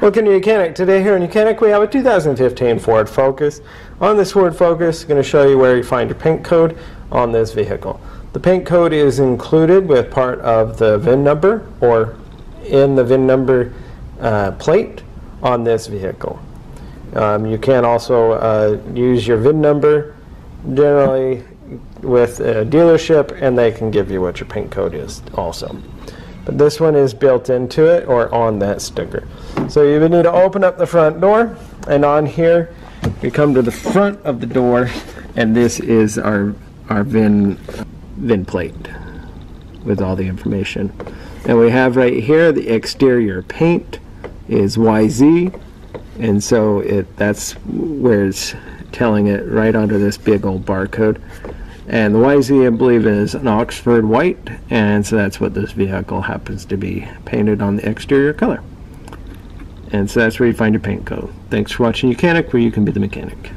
Welcome to YOUCANIC. Today here in YOUCANIC we have a 2015 Ford Focus. On this Ford Focus, I'm going to show you where you find your paint code on this vehicle. The paint code is included with part of the VIN number or in the VIN number plate on this vehicle. You can also use your VIN number generally with a dealership, and they can give you what your paint code is also. But this one is built into it or on that sticker. So you would need to open up the front door, and on here we come to the front of the door, and this is our VIN plate with all the information. And we have right here the exterior paint is YZ, and so that's where it's telling it right under this big old barcode. And the YZ, I believe, is an Oxford white, and so that's what this vehicle happens to be painted on the exterior color. And so that's where you find your paint code. Thanks for watching YOUCANIC, where you can be the mechanic.